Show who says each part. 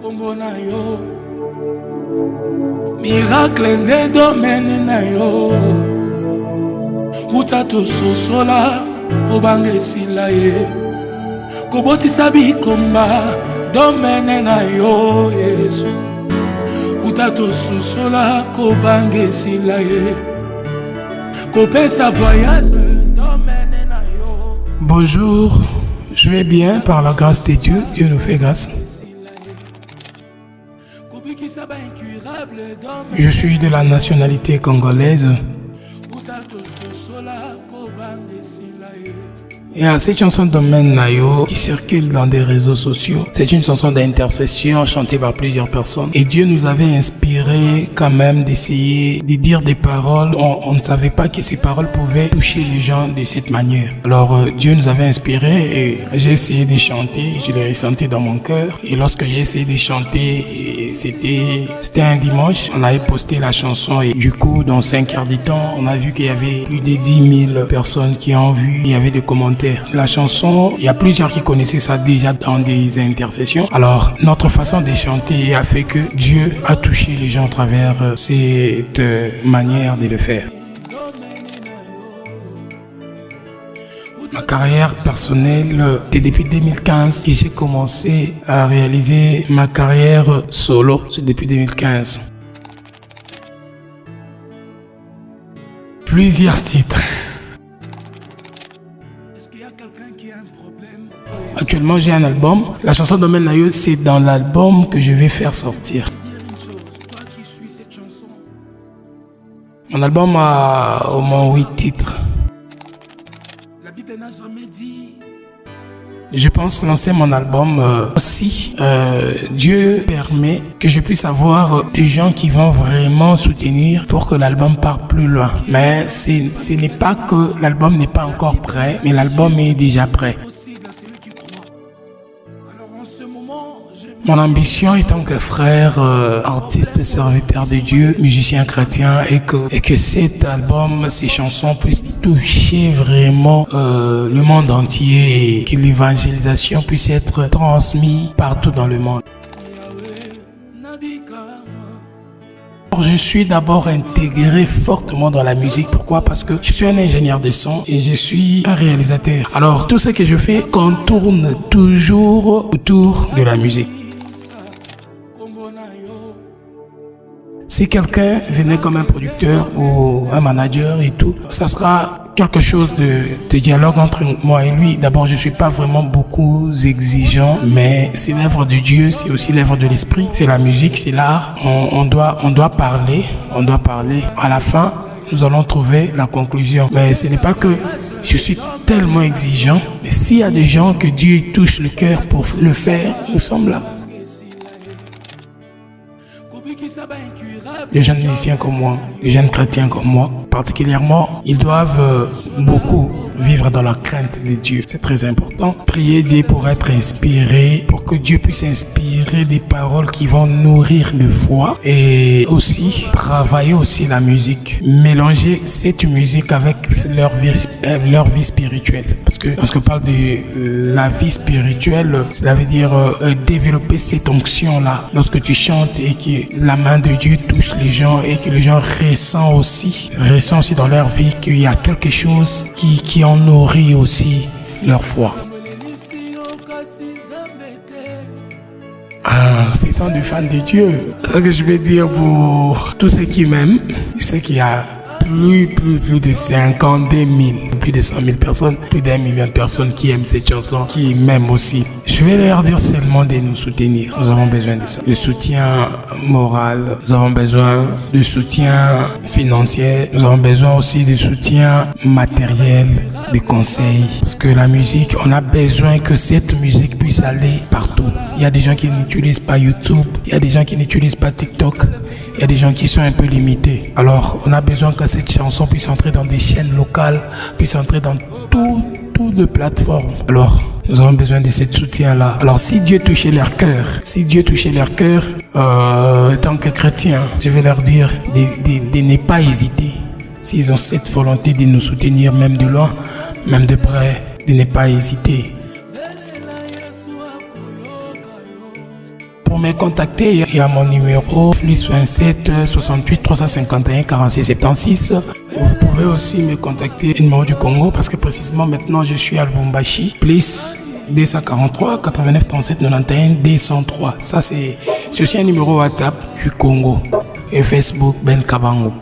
Speaker 1: kombo na yo miracle nde domaine na yo uta tososola kobanga esila ye kobotisa bikomba domaine na yo Yesu uta tososola kobanga esila ye kopesa voyage domaine na yo.
Speaker 2: Bonjour, je vais bien par la grâce de Dieu. Dieu nous fait grâce. Je suis de la nationalité congolaise. Et à cette chanson Domaine Nayo qui circule dans des réseaux sociaux, c'est une chanson d'intercession chantée par plusieurs personnes. Et Dieu nous avait inspiré quand même d'essayer de dire des paroles. On ne savait pas que ces paroles pouvaient toucher les gens de cette manière. Alors Dieu nous avait inspiré et j'ai essayé de chanter. Je l'ai ressenti dans mon cœur. Et lorsque j'ai essayé de chanter, c'était un dimanche. On avait posté la chanson et du coup dans 5 heures du temps, on a vu qu'il y avait plus de 10 000 personnes qui ont vu. Il y avait des commentaires. La chanson, il y a plusieurs qui connaissaient ça déjà dans des intercessions. Alors, notre façon de chanter a fait que Dieu a touché les gens à travers cette manière de le faire. Ma carrière personnelle, c'est depuis 2015 que j'ai commencé à réaliser ma carrière solo. C'est depuis 2015. Plusieurs titres. Actuellement, j'ai un album. La chanson Domaine Nayo, c'est dans l'album que je vais faire sortir. Mon album a au moins 8 titres. Je pense lancer mon album si Dieu permet que je puisse avoir des gens qui vont vraiment soutenir pour que l'album parte plus loin. Mais ce n'est pas que l'album n'est pas encore prêt, mais l'album est déjà prêt. Mon ambition étant que frère, artiste, serviteur de Dieu, musicien chrétien, et que cet album, ces chansons puissent toucher vraiment le monde entier et que l'évangélisation puisse être transmise partout dans le monde. Je suis d'abord intégré fortement dans la musique. Pourquoi? Parce que je suis un ingénieur de son et je suis un réalisateur. Alors tout ce que je fais contourne toujours autour de la musique. Si quelqu'un venait comme un producteur ou un manager et tout, ça sera quelque chose de dialogue entre moi et lui. D'abord, je ne suis pas vraiment beaucoup exigeant, mais c'est l'œuvre de Dieu, c'est aussi l'œuvre de l'esprit. C'est la musique, c'est l'art. On doit parler. À la fin, nous allons trouver la conclusion. Mais ce n'est pas que je suis tellement exigeant, mais s'il y a des gens que Dieu touche le cœur pour le faire, nous sommes là. Les jeunes musiciens comme moi, les jeunes chrétiens comme moi, particulièrement, ils doivent beaucoup vivre dans la crainte de Dieu. C'est très important. Prier Dieu pour être inspiré, pour que Dieu puisse inspirer des paroles qui vont nourrir de foi et aussi travailler aussi la musique. Mélanger cette musique avec leur vie spirituelle. Parce que lorsqu'on parle de la vie spirituelle, cela veut dire développer cette onction-là. Lorsque tu chantes et que la main de Dieu touche les gens et que les gens ressentent aussi dans leur vie qu'il y a quelque chose qui en nourrit aussi leur foi. Ce sont des fans de Dieu. Ce que je vais dire pour tous ceux qui m'aiment, je sais qu'il y a plus de 50 000, plus de 100 000 personnes, plus d'1 million de personnes qui aiment cette chanson, qui m'aiment aussi. Je vais leur dire seulement de nous soutenir. Nous avons besoin de ça. Le soutien moral, nous avons besoin de soutien financier, nous avons besoin aussi de soutien matériel, de conseils. Parce que la musique, on a besoin que cette musique puisse aller partout. Il y a des gens qui n'utilisent pas YouTube, il y a des gens qui n'utilisent pas TikTok. Il y a des gens qui sont un peu limités. Alors, on a besoin que cette chanson puisse entrer dans des chaînes locales, puisse entrer dans toutes les plateformes. Alors, nous avons besoin de ce soutien-là. Alors, si Dieu touchait leur cœur, tant que chrétiens, je vais leur dire de ne pas hésiter. S'ils ont cette volonté de nous soutenir, même de loin, même de près, de ne pas hésiter. Pour me contacter, il y a mon numéro plus 27 68 351 46 76. Vous pouvez aussi me contacter le numéro du Congo parce que précisément maintenant je suis à Lubumbashi. Plus 243 89 37 91 203. Ça c'est aussi un numéro WhatsApp du Congo et Facebook Ben Kabango.